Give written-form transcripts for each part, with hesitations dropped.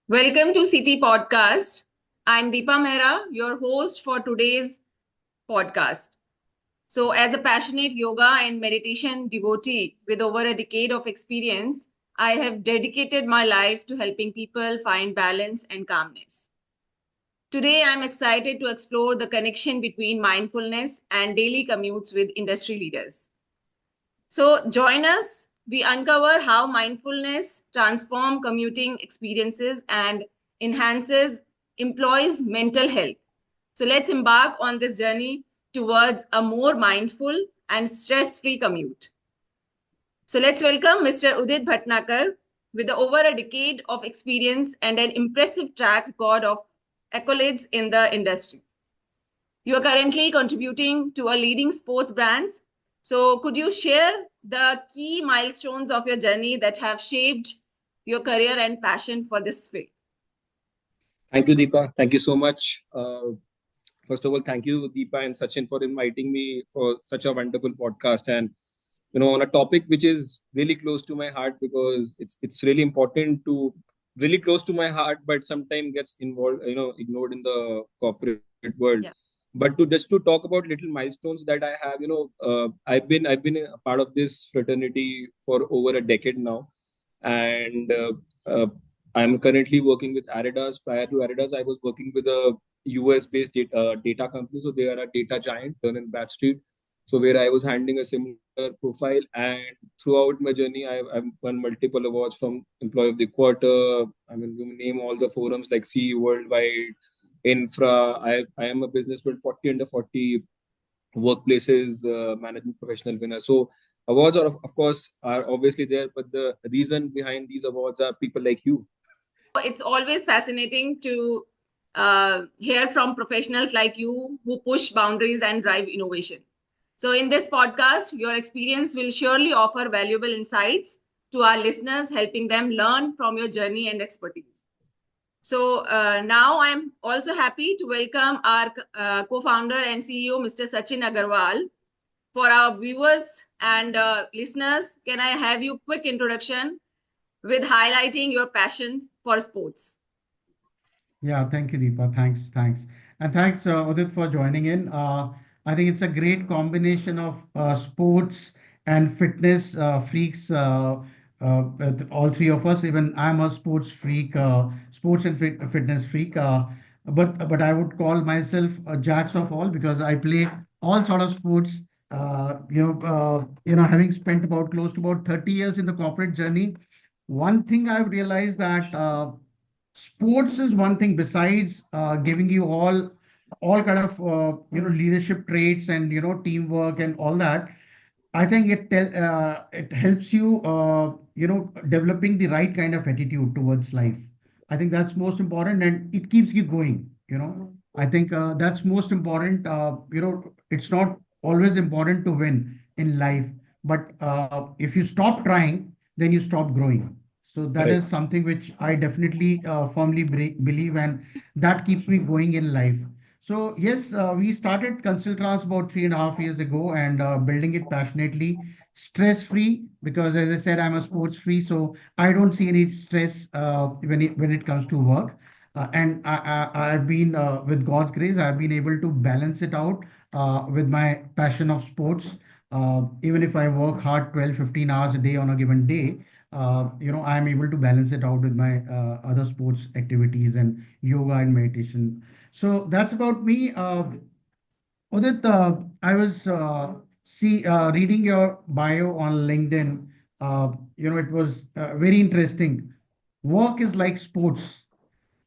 Welcome to City Podcast. I'm Deepa Mehra, your host for today's podcast. So, as a passionate yoga and meditation devotee with over a decade of experience, I have dedicated my life to helping people find balance and calmness. Today, I'm excited to explore the connection between mindfulness and daily commutes with industry leaders. So, join us. We uncover how mindfulness transforms commuting experiences and enhances employees' mental health. So, let's embark on this journey towards a more mindful and stress free commute. So, let's welcome Mr. Udit Bhatnagar with over a decade of experience and an impressive track record of accolades in the industry. You are currently contributing to a leading sports brands. So could you share the key milestones of your journey that have shaped your career and passion for this field? Thank you, Deepa. Thank you so much. First of all, thank you, Deepa and Sachin, for inviting me for such a wonderful podcast. And on a topic which is really close to my heart because it's really important to really close to my heart, but sometimes gets involved, ignored in the corporate world. Yeah. But to talk about little milestones that I have, I've been a part of this fraternity for over a decade now, and uh, I'm currently working with Adidas. Prior to Adidas, I was working with a US-based data company. So they are a data giant, Dun and Bradstreet. So where I was handling a similar profile, and throughout my journey, I've won multiple awards from Employee of the Quarter. I mean, you name all the forums like CE Worldwide, Infra. I am a business world 40 under 40 workplaces management professional winner. So awards are of course are obviously there, but the reason behind these awards are people like you. It's always fascinating to hear from professionals like you who push boundaries and drive innovation. So, in this podcast, your experience will surely offer valuable insights to our listeners, helping them learn from your journey and expertise. So now I'm also happy to welcome our co-founder and CEO, Mr. Sachin Agrawal. For our viewers and listeners, can I have you quick introduction with highlighting your passions for sports? Yeah, thank you, Deepa. Thanks. And thanks, Udit, for joining in. I think it's a great combination of sports and fitness freaks, with all three of us. Even I'm a sports freak, sports and fitness freak. But I would call myself a jacks of all because I play all sort of sports. Having spent about close to about 30 years in the corporate journey, one thing I've realized that sports is one thing besides giving you all kind of leadership traits and teamwork and all that. I think it helps you developing the right kind of attitude towards life. I think that's most important, and it keeps you going. I think that's most important. It's not always important to win in life, but if you stop trying, then you stop growing. So that Correct. is something which I definitely firmly believe, and that keeps me going in life. So yes, we started Consulttrans about 3.5 years ago and building it passionately, stress-free, because as I said, I'm a sports free, so I don't see any stress when it comes to work. I've been, with God's grace, I've been able to balance it out with my passion of sports. Even if I work hard 12, 15 hours a day on a given day, I'm able to balance it out with my other sports activities and yoga and meditation. So that's about me. Udit, I was reading your bio on LinkedIn. It was very interesting. Work is like sports.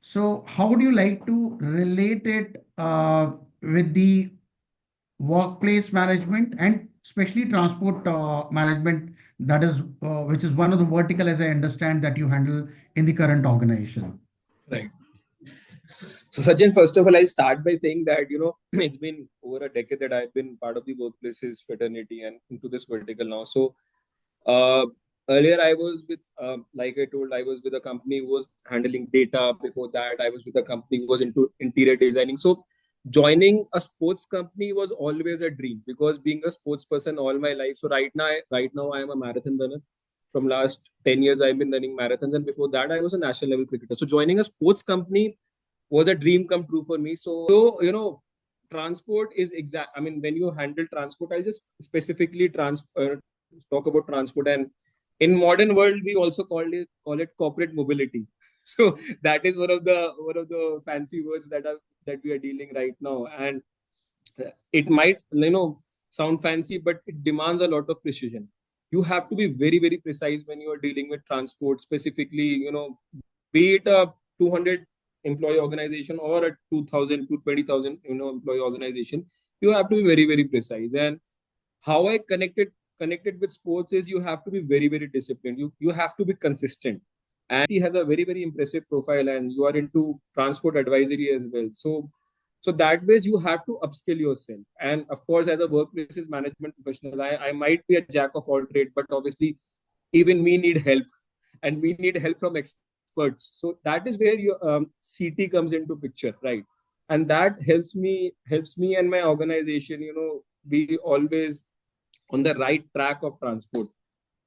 So how would you like to relate it with the workplace management and especially transport management, that is which is one of the vertical, as I understand, that you handle in the current organization? Right. So Sachin, first of all, I'll start by saying that it's been over a decade that I've been part of the workplaces fraternity and into this vertical now. So uh, earlier I was with, like I told, I was with a company who was handling data. Before that, I was with a company who was into interior designing. So joining a sports company was always a dream because being a sports person all my life. So right now I am a marathon runner. from last 10 years I've been running marathons, and before that I was a national level cricketer. So joining a sports company was a dream come true for me. So transport is exact. I mean, when you handle transport, I'll just specifically talk about transport. And in modern world, we also call it corporate mobility. So that is one of the fancy words that we are dealing right now. And it might sound fancy, but it demands a lot of precision. You have to be very very precise when you are dealing with transport, specifically, be it a 200 employee organization or a 2000 to 20,000 employee organization. You have to be very very precise. And how I connected with sports is you have to be very very disciplined. You have to be consistent. And he has a very very impressive profile, and you are into transport advisory as well. So that ways you have to upskill yourself. And of course, as a workplaces management professional, I might be a jack of all trade, but obviously even me need help, and we need help from experts. So that is where your CT comes into picture, right? And that helps me and my organization, be always on the right track of transport.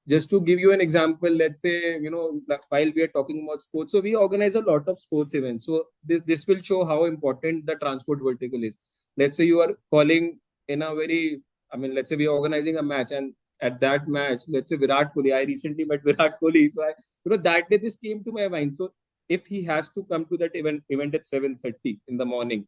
Just to give you an example, let's say, while we are talking about sports, so we organize a lot of sports events. So this will show how important the transport vertical is. Let's say you are calling in a very, I mean, let's say we are organizing a match, and at that match, let's say Virat Kohli, I recently met Virat Kohli. So that day this came to my mind. So if he has to come to that event at 7:30 in the morning,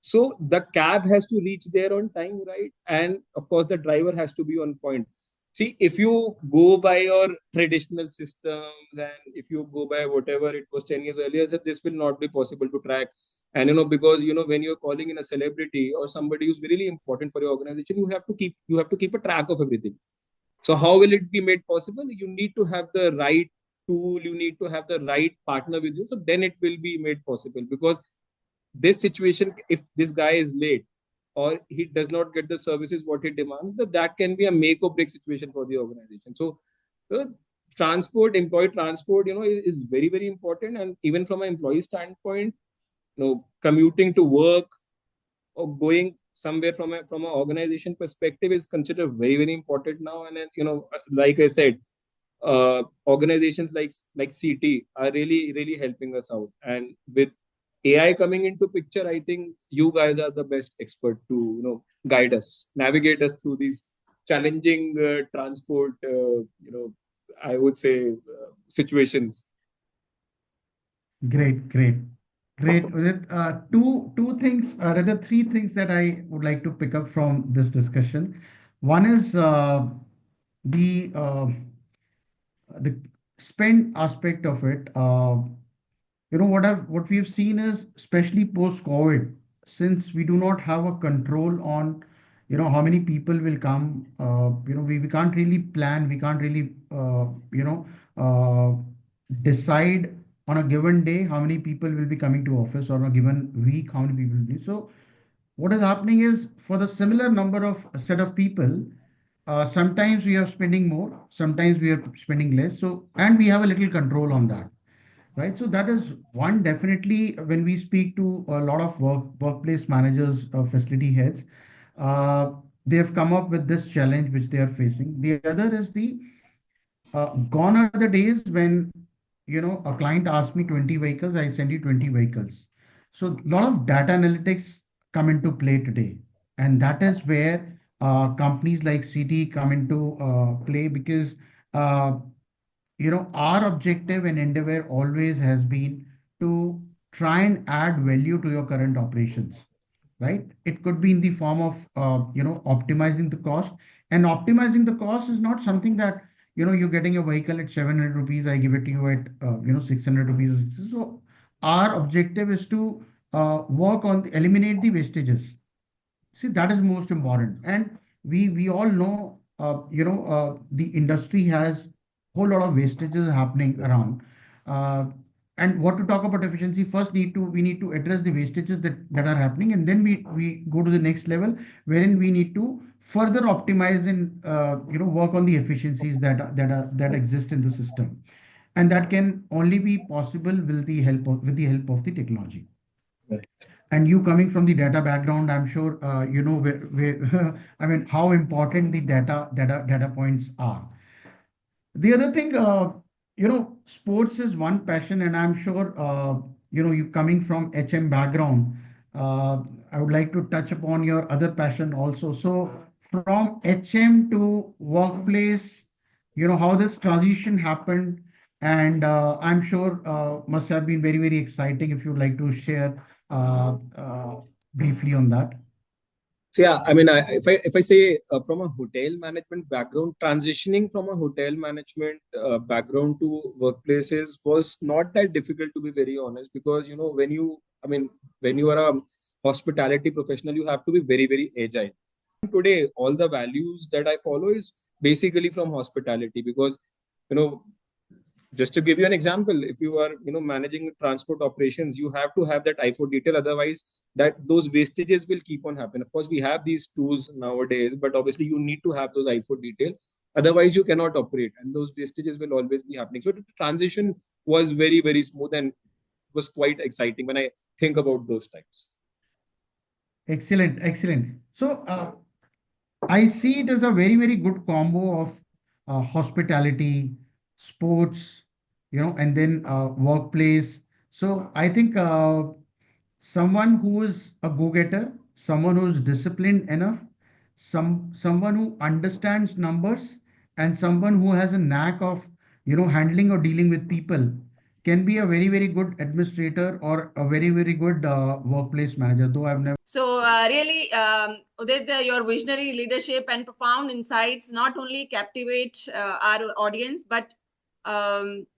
so the cab has to reach there on time, right? And of course, the driver has to be on point. See, if you go by your traditional systems, and if you go by whatever it was 10 years earlier, so this will not be possible to track. And because when you're calling in a celebrity or somebody who's really important for your organization, you have to keep a track of everything. So how will it be made possible? You need to have the right tool, you need to have the right partner with you. So then it will be made possible. Because this situation, if this guy is late or he does not get the services what he demands, that can be a make or break situation for the organization. So uh, transport, employee transport, is very very important. And even from an employee standpoint, commuting to work or going somewhere from an organization perspective is considered very very important now. And then, like I said, organizations like CT are really really helping us out. And with AI coming into picture, I think you guys are the best expert to guide us, navigate us through these challenging transport, I would say, situations. Great, great, great. Udit, two things, rather three things that I would like to pick up from this discussion. One is the uh, the spend aspect of it. What we've seen is, especially post-COVID, since we do not have a control on, how many people will come. We can't really plan. We can't really, decide on a given day how many people will be coming to office, or on a given week how many people will be. So what is happening is, for the similar number of set of people, sometimes we are spending more, sometimes we are spending less. So, and we have a little control on that, right? So that is one. Definitely, when we speak to a lot of workplace managers, facility heads, uh, they have come up with this challenge which they are facing. The other is the gone are the days when, a client asks me 20 vehicles, I send you 20 vehicles. So a lot of data analytics come into play today. And that is where companies like CT come into play, because uh, our objective and endeavor always has been to try and add value to your current operations, right? It could be in the form of optimizing the cost. And optimizing the cost is not something that, you're getting a vehicle at 700 rupees, I give it to you at 600 rupees. So our objective is to work on eliminate the wastages. See, that is most important. And we all know, the industry has whole lot of wastages happening around. Uh, and what to talk about efficiency, first we need to address the wastages that are happening, and then we go to the next level, wherein we need to further optimize and work on the efficiencies that exist in the system. And that can only be possible with the help of the technology. And you coming from the data background, I'm sure where I mean how important the data points are. The other thing, sports is one passion, and I'm sure, you coming from HM background, I would like to touch upon your other passion also. So, from HM to workplace, how this transition happened, and I'm sure must have been very, very exciting if you'd like to share briefly on that. So yeah, I mean, if I say from a hotel management background, transitioning from a hotel management background to workplaces was not that difficult, to be very honest, because I mean, when you are a hospitality professional, you have to be very very agile. Today, all the values that I follow is basically from hospitality, because you know just to give you an example, if you are managing transport operations, you have to have that ifo detail, otherwise that those wastages will keep on happening. Of course, we have these tools nowadays, but obviously you need to have those ifo detail, otherwise you cannot operate, and those wastages will always be happening. So the transition was very very smooth and was quite exciting when I think about those times. Excellent, excellent. So, I see it as a very, very good combo of hospitality, sports, and then workplace. So I think someone who is a go-getter, someone who is disciplined enough, someone who understands numbers, and someone who has a knack of, handling or dealing with people can be a very, very good administrator or a very, very good workplace manager. Though I've never. So, really, Udit, your visionary leadership and profound insights not only captivate our audience, but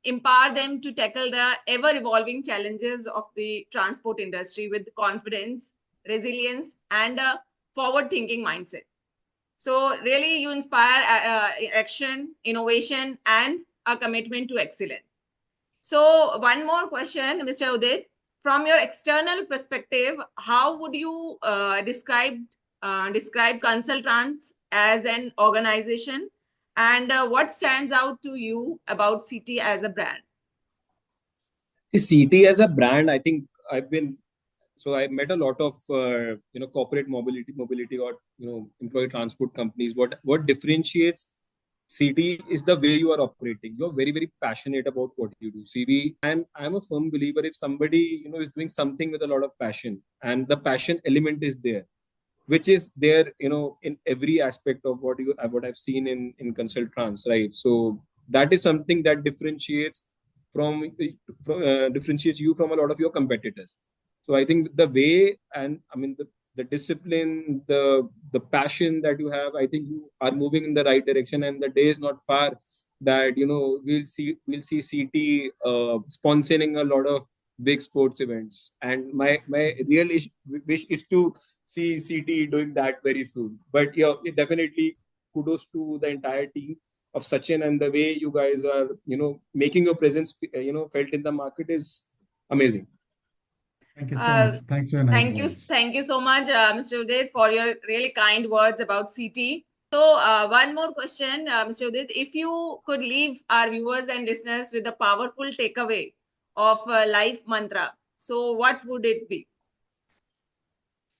empower them to tackle the ever evolving challenges of the transport industry with confidence, resilience, and a forward thinking mindset. So, really, you inspire action, innovation, and a commitment to excellence. So, one more question, Mr. Udit. From your external perspective, how would you describe Consulttrans as an organization, and what stands out to you about CT as a brand? See, CT as a brand, I think I met a lot of corporate mobility or employee transport companies. What differentiates CT is the way you are operating. You're very very passionate about what you do. CV, I'm a firm believer, if somebody is doing something with a lot of passion, and the passion element is there, which is there in every aspect of what I've seen in Consulttrans, right? So that is something that from, differentiates you from a lot of your competitors. So I think the way, and I mean the discipline, the passion that you have, I think you are moving in the right direction, and the day is not far that we'll see CT sponsoring a lot of big sports events. And my real wish is to see CT doing that very soon. But yeah, definitely kudos to the entire team of Sachin, and the way you guys are, making your presence, felt in the market is amazing. Thank you so much. Uh, Thanks for your nice words. thank you so much, Mr. Udit, for your really kind words about CT. So, one more question, Mr. Udit. If you could leave our viewers and listeners with a powerful takeaway of life mantra, so what would it be?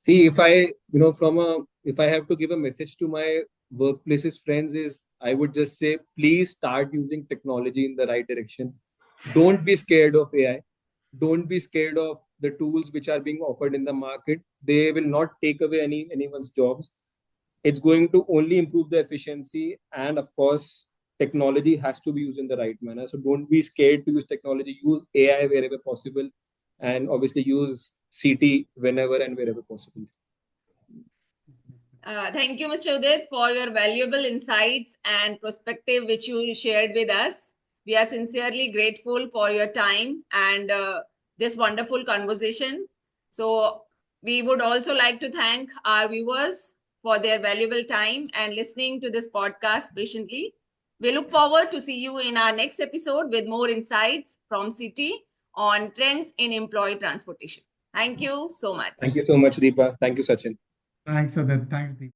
See, if I, if I have to give a message to my workplaces friends, is I would just say, please start using technology in the right direction. Don't be scared of AI. Don't be scared of the tools which are being offered in the market. They will not take away anyone's jobs. It's going to only improve the efficiency, and of course, technology has to be used in the right manner. So don't be scared to use technology. Use AI wherever possible, and obviously use CT whenever and wherever possible. Thank you, Mr. Udit, for your valuable insights and perspective which you shared with us. We are sincerely grateful for your time and this wonderful conversation. So, we would also like to thank our viewers for their valuable time and listening to this podcast patiently. We look forward to see you in our next episode with more insights from City on trends in employee transportation. Thank you so much. Thank you so much, Deepa. Thank you, Sachin. Thanks for that. Thanks, Deep.